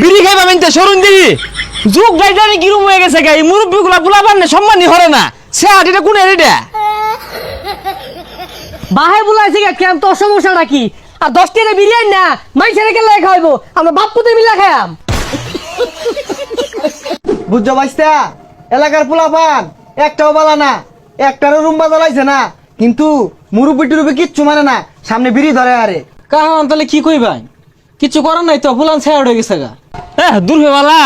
বিড়ি খাইবা মেনতে সরুন দিবি যুগ গাইডারে কিরম হয়ে গেছে গাই মুরব্বিগুলা বুলাবার না সম্মানই হরে না সে আটিটা কোন এরিটা বাহে বুলাইছে কেন তোর সমস্যাটা কি আর 10 টাকা বিরিয়ানি না মাইছেরে কে লাই খাইবো আমরা বাপ্পুতে মিলা খাইয়াম বুঝছো বাইস্তা এলাকার পোলাপান একটাও বালা না একটারও রুম বাজালাইছে না কিন্তু মুরুব্বি টুরুব্বি কিচ্ছু মানে না সামনে বিড়ি ধরে আরে কাহন তাহলে কি কই ভাই কিছু করার নাই তো ফুলান ছায়া উঠে গেছে গা দূর হয়ে বালা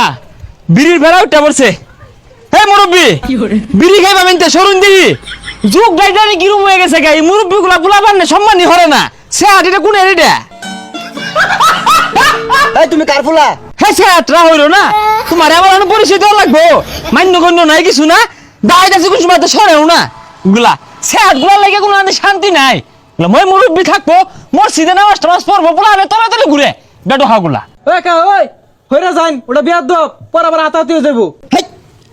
বিড়ির বেড়া উঠা পড়ছে হে মুরব্বি বিড়ি খাইবা মেনতে সরুন দিবি যুগ গাইডারে কিরম হয়ে গেছে গাই মুরব্বিগুলা বুলাবার না সম্মানই হরে না সে আটিটা কোন এরিটা এই তুমি কার ফুলা হ্যাঁ সে আটরা হইল না তোমার এমন পরিচয় দেওয়া লাগবো মান্য গণ্য নাই কিছু না দাঁড়াইতে কোন সময় সরেও না গুলা সে আটগুলা লাগে কোনো শান্তি নাই মই মুরব্বী থাকবো মসজিদে নামাজ টামাজ পড়বো পোলা তলে তলে ঘুরে বেটো হাগুলা ওই কা ওই হইরা যাইন ওটা বিয়ার দব পর আবার আতাতিও যাবো হেই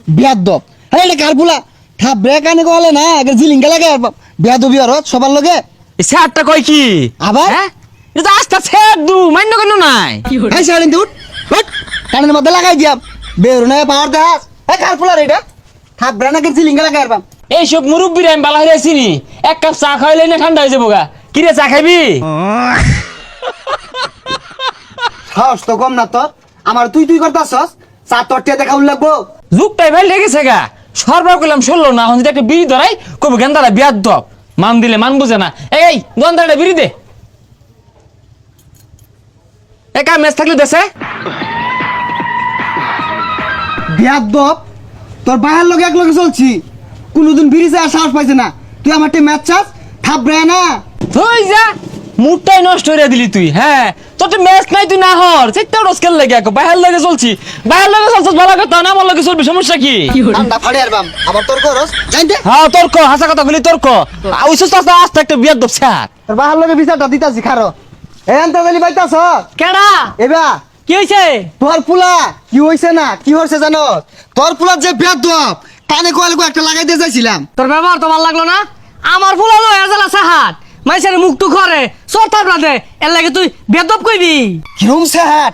বিয়াদব আরে এটা কার ফুলা থাপ ব্রেক আনে গলে না আগে জিলিঙ্গা লাগে বিয়াদবি আর সবার লগে সে আটটা কয় কি আবার হ্যাঁ এটা আস্তা ছেদ দু মান্য গণ্য নাই এই সাড়ে উঠ উঠ কানের মধ্যে লাগাই দিয়াম বেরু না পাওয়ার দাস এই কার ফুলা রে এটা থাপ ব্রেক আগে জিলিঙ্গা লাগে আর এইসব মুরব্বীরা আমি বালা হয়ে চিনি এক কাপ চা খাইলে না ঠান্ডা হয়ে যাবো গা কিরে চা খাইবি সাহস তো কম না তোর আমার তুই তুই করতাছস চা তোরটিয়া দেখা লাগবো যুগটাই ভাই লেগেছে গা সরবার করলাম শুনলো না এখন যদি একটা বিড়ি ধরাই কবি গেন্দারা বিয়ার দপ মান দিলে মান বুঝে না এই গন্ধাটা বিড়ি দে একা ম্যাচ থাকলে দেশে বিয়াদব তোর বাহার লগে এক লগে চলছি কোনদিন বিরিজে আর সাহস পাইছে না তুই আমার টিম ম্যাচ চাস থাপড়ে না তুই যা মুডটাই নষ্ট হয়ে দিলি তুই হ্যাঁ তোর তো ম্যাচ নাই তুই না হর সেটা রোজকার লেগে এক বাহার লগে চলছি বাহার লগে চলছিস ভালো কথা না আমার লগে চলবি সমস্যা কি ঠান্ডা ফাড়ে আর বাম আবার তোর করস জানতে হ্যাঁ তর্ক হাসা কথা বলি তর্ক ওইসব আস্তে একটা বিয়ার দপ স্যার তোর বাহার লগে বিচারটা দিতাছি খারো এন তাহলে পাইতাছ কেডা এবা কি হইছে তোর পুলা কি হইছে না কি হইছে জানো তোর পুলা যে বিয়াদব কানে কোয়ালকো একটা লাগাই দিয়ে যাইছিলাম তোর ব্যবহার তো ভালো লাগলো না আমার ফুলা লো এজালা সাহাত মাইছেরে মুখ টু করে সর থাপড়া দে এর লাগে তুই বেদব কইবি কিরম সেহাট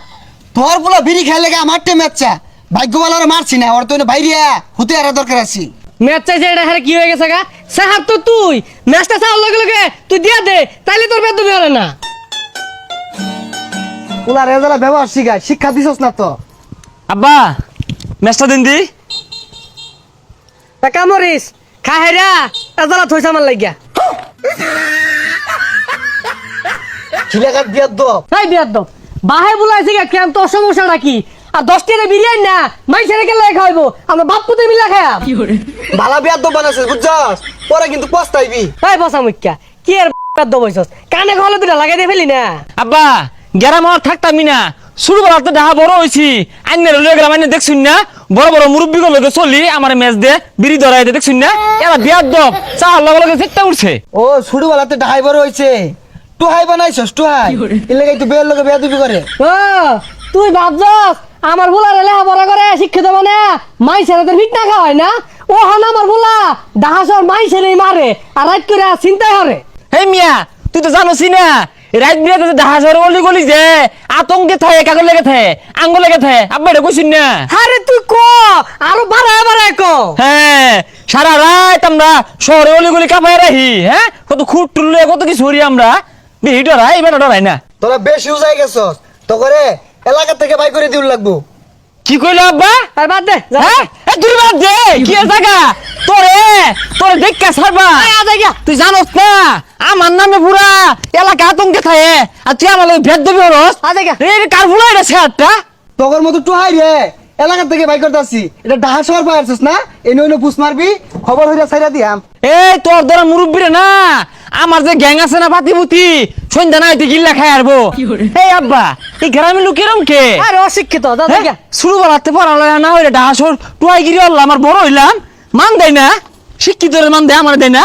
তোর পুলা বিড়ি খাইলে আমার টিম ম্যাচ চা ভাগ্যবালারে মারছি না ওর তো বাইরিয়া হতে আর দরকার আছে ম্যাচ চাইছে এটা হেরে কি হয়ে গেছে গা সাহাত তো তুই ম্যাচটা চাওয়ার লগে লগে তুই দিয়া দে তাইলে তোর বেদবি হবে না পুলা রেজালা ব্যবহার শিখায় শিক্ষা দিছস না তো আব্বা ম্যাচটা দিন দি তা কামরিস খা হেরা এজালা থইছে আমার লাগিয়া খিলাঘাট বিয়াদব তাই বেদব বাহে বুলাইছে কেন তোর সমস্যাটা কি আর 10 টাকা বিরিয়ানি না মাইছেরে কে লাই খাইবো আমরা বাপ্পুতে মিলা খাইয়াম বালা বিয়াদব বানাইছিস বুঝছস পরে কিন্তু পস্তাইবি তাই বসা মুখ্যা কি আর বেদব হইছস কানে গলে দুটা লাগাই দিয়ে ফেলি না আব্বা গেরাম আর থাকতামই না শুরু করাতে ডাহা বড় হয়েছি আইনের লয়ে গেলাম আইনে দেখছুন না বড় বড় মুরব্বী লগে চলি আমার ম্যাচ দে বিড়ি ধরাই দে দেখছুন না এরা বিয়ার দপ চা লগে লগে চেকটা উঠছে ও শুরু বেলাতে ডাহাই বড় হইছে টুহাই বানাইছস টুহাই এলাকায় তো বের লগে বেয়াদবি করে ও তুই ভাবছস আমার বুলা রেলে বড় করে শিক্ষিত মানে মাইছেরে তো মিট না খাওয়ায় না ও হন আমার বুলা ডাহাসর মাইছেরে মারে আর রাত করে চিন্তাই হরে হে মিয়া তুই তো জানোসি না রাত বিরাতে ডাহা শহর অলি গলি যে আতঙ্কে থাকে কাগজ লেগে থাকে আঙ্গ লেগে থাকে আব্বা এটা কইছিন না আরে তুই ক আরো বাড়ায় বাড়ায় ক হ্যাঁ সারা রাত আমরা শহরে অলি গলি কাপাই রাহি হ্যাঁ কত খুঁট টুললে কত কিছু হরি আমরা বিহি ডরাই এবার ডরাই না তোরা বেশি উজাই গেছস তো করে এলাকা থেকে বাই করে দিউল লাগবো কি কইলো আব্বা আর বাদ দে যা হ্যাঁ এ তুই বাদ দে কি এর জায়গা তোরে তোরে দেখা ছাড়বা তুই জানোস না আমার নামে পুরা এলাকা আতঙ্কে থাকে আর তুই আমার ভেদ দেবি হরস রে কার ভুলা এটা শেয়ারটা তোর মতো টুহাই রে এলাকা থেকে বাই করতে আসছি এটা ডাহা শহর পাইছস না এই নইনো পুষ মারবি খবর হইরা ছাইরা দিয়াম এই তোর ধরা মুরব্বী রে না আমার যে গ্যাং আছে না পাতিপুতি সন্ধ্যা নাই তুই গিল্লা খাই আরবো এই আব্বা এই গ্রামের লোক এরম কে আরে অশিক্ষিত দাদা শুরু করাতে পড়ালো না হইলে ডাহাসর টুয়াই গিরি হল্লাম আর বড় হইলাম মান দেয় না শিক্ষিত মান দেয় আমার দেয় না